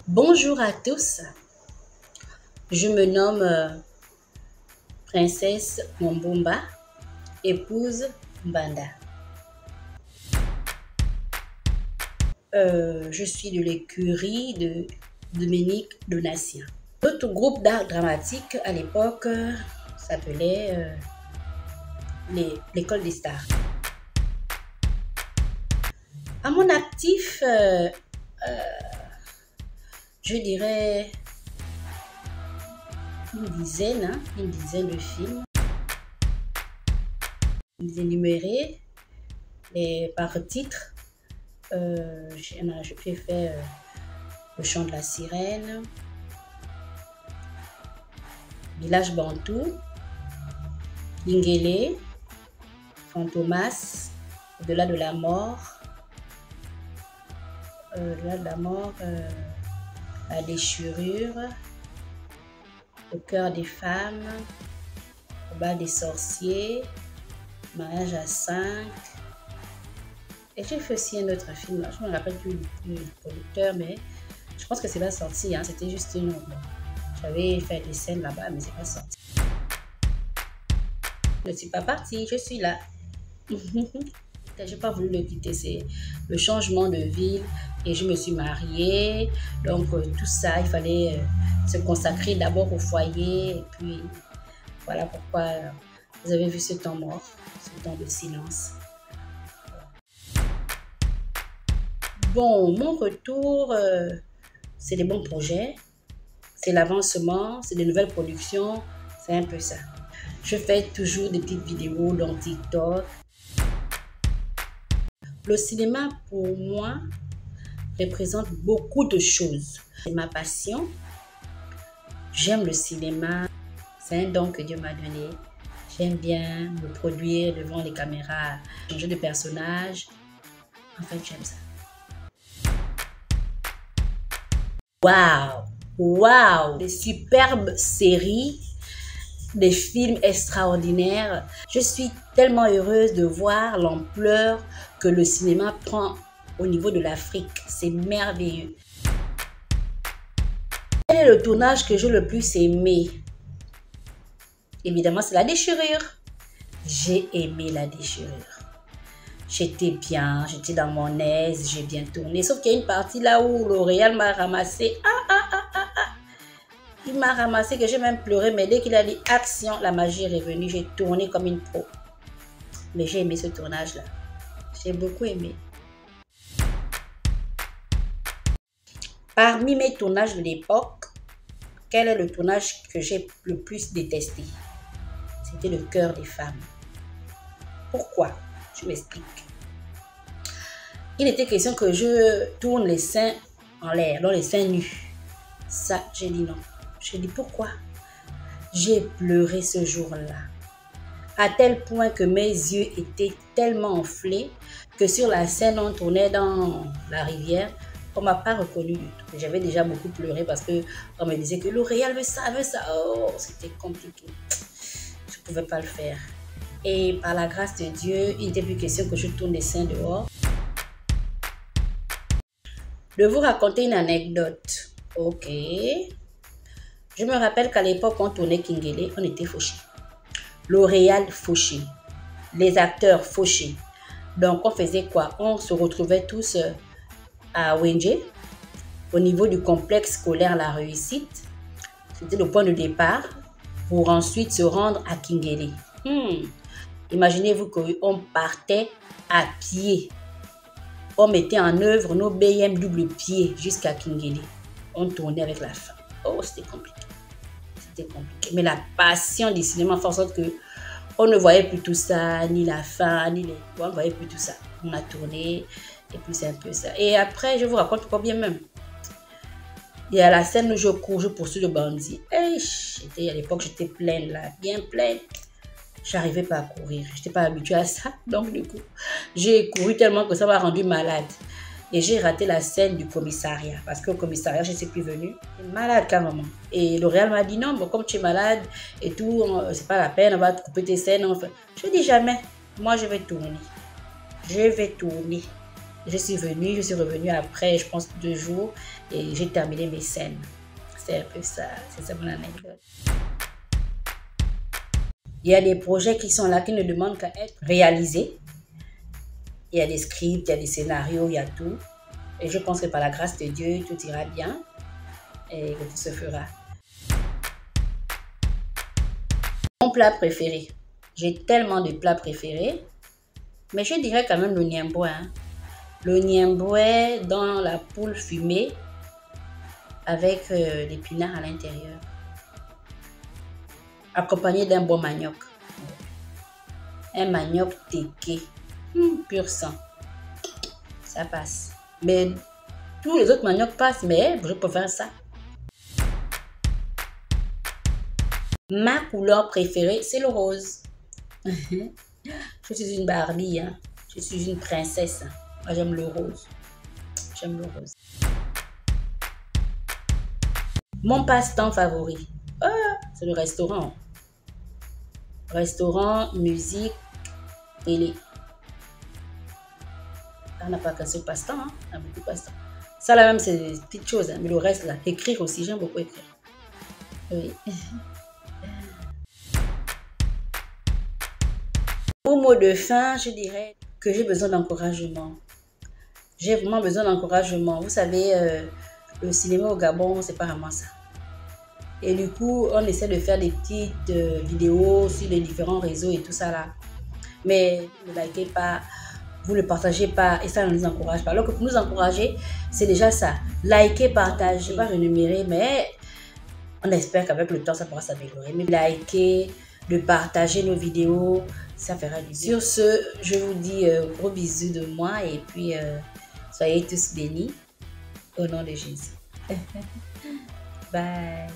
Bonjour à tous, je me nomme Princesse Mombumba, épouse Mbanda. Je suis de l'écurie de Dominique Donatien. Notre groupe d'art dramatique à l'époque s'appelait l'école des stars. À mon actif, je dirais une dizaine de films. Les énumérer par titre. J'ai fait Le Chant de la Sirène, Village Bantou, Lingélé, Fantomas, Au-delà de la mort, La déchirure, Le cœur des femmes, Le bal des sorciers, Mariage à 5. Et j'ai fait aussi un autre film, je ne me rappelle plus le producteur, mais je pense que c'est pas sorti, hein. C'était juste une... J'avais fait des scènes là-bas, mais c'est pas sorti. Je ne suis pas partie, je suis là. Je n'ai pas voulu le quitter, c'est le changement de ville et je me suis mariée. Donc tout ça, il fallait se consacrer d'abord au foyer et puis voilà pourquoi vous avez vu ce temps mort, ce temps de silence. Bon, mon retour, c'est des bons projets, c'est l'avancement, c'est de nouvelles productions, c'est un peu ça. Je fais toujours des petites vidéos dans TikTok. Le cinéma, pour moi, représente beaucoup de choses. C'est ma passion. J'aime le cinéma. C'est un don que Dieu m'a donné. J'aime bien me produire devant les caméras, changer de personnage. En fait, j'aime ça. Waouh! Waouh! Des superbes séries, des films extraordinaires. Je suis tellement heureuse de voir l'ampleur que le cinéma prend au niveau de l'Afrique. C'est merveilleux. Quel est le tournage que j'ai le plus aimé? Évidemment, c'est La Déchirure. J'ai aimé La Déchirure. J'étais bien, j'étais dans mon aise, j'ai bien tourné. Sauf qu'il y a une partie là où L'Oréal m'a ramassé. Il m'a ramassé que j'ai même pleuré, mais dès qu'il a dit action, la magie est revenue. J'ai tourné comme une pro. Mais j'ai aimé ce tournage-là. J'ai beaucoup aimé. Parmi mes tournages de l'époque, quel est le tournage que j'ai le plus détesté? C'était Le cœur des femmes. Pourquoi? Je m'explique. Il était question que je tourne les seins en l'air, dans les seins nus. Ça, j'ai dit non. J'ai dit pourquoi? J'ai pleuré ce jour-là. À tel point que mes yeux étaient tellement enflés que sur la scène, on tournait dans la rivière. On ne m'a pas reconnu du tout. J'avais déjà beaucoup pleuré parce qu'on me disait que L'Oréal veut ça, veut ça. Oh, c'était compliqué. Je ne pouvais pas le faire. Et par la grâce de Dieu, il n'était plus question que je tourne des seins dehors. De vous raconter une anecdote. Ok. Je me rappelle qu'à l'époque, on tournait Kingélé, on était fauchés. L'Oréal fauché. Les acteurs fauchés. Donc, on faisait quoi? On se retrouvait tous à Wenje, au niveau du complexe scolaire La Réussite. C'était le point de départ pour ensuite se rendre à Kingélé. Imaginez-vous qu'on partait à pied. On mettait en œuvre nos BM double pied jusqu'à Kingélé. On tournait avec la fin. Oh, c'était compliqué. C'était compliqué. Mais la passion du cinéma fait en sorte que on ne voyait plus tout ça, ni la fin, ni les... On ne voyait plus tout ça. On a tourné, et puis c'est un peu ça. Et après, je vous raconte pas bien même. Il y a la scène où je cours, je poursuis le bandit. Et à l'époque, j'étais pleine là, bien pleine. Je n'arrivais pas à courir. Je n'étais pas habituée à ça. Donc, du coup, j'ai couru tellement que ça m'a rendu malade. Et j'ai raté la scène du commissariat. Parce qu'au commissariat, je ne suis plus venue. J'étais malade carrément. Et L'Oréal m'a dit non, mais comme tu es malade et tout, c'est pas la peine, on va te couper tes scènes. Enfin, je dis jamais. Moi, je vais tourner. Je vais tourner. Je suis revenue après, je pense, 2 jours et j'ai terminé mes scènes. C'est un peu ça, c'est ça mon anecdote. Il y a des projets qui sont là, qui ne demandent qu'à être réalisés. Il y a des scripts, il y a des scénarios, il y a tout. Et je pense que par la grâce de Dieu, tout ira bien et que tout se fera. Mon plat préféré. J'ai tellement de plats préférés, mais je dirais quand même le niemboué. Le niemboué dans la poule fumée avec des pinards à l'intérieur, accompagné d'un bon manioc. Un manioc téqué, pur sang. Ça passe. Mais tous les autres maniocs passent, mais je préfère ça. Ma couleur préférée, c'est le rose. Je suis une Barbie, hein. Je suis une princesse. Moi, j'aime le rose. J'aime le rose. Mon passe-temps favori, c'est le restaurant. Restaurant, musique, télé. On n'a pas qu'un seul passe-temps, hein. On a beaucoup de passe-temps. Ça, là même, c'est des petites choses, hein. Mais le reste, là, écrire aussi, j'aime beaucoup écrire. Oui. Au mot de fin, je dirais que j'ai besoin d'encouragement. J'ai vraiment besoin d'encouragement. Vous savez, le cinéma au Gabon, c'est pas vraiment ça. Et du coup, on essaie de faire des petites vidéos sur les différents réseaux et tout ça là. Mais ne likez pas, vous ne partagez pas et ça ne nous encourage pas. Alors que pour nous encourager, c'est déjà ça. Likez, partagez, pas rémunérer, mais on espère qu'avec le temps, ça pourra s'améliorer. Mais likez, de partager nos vidéos, ça fera du bien. Sur ce, je vous dis gros bisous de moi et puis soyez tous bénis au nom de Jésus. Bye.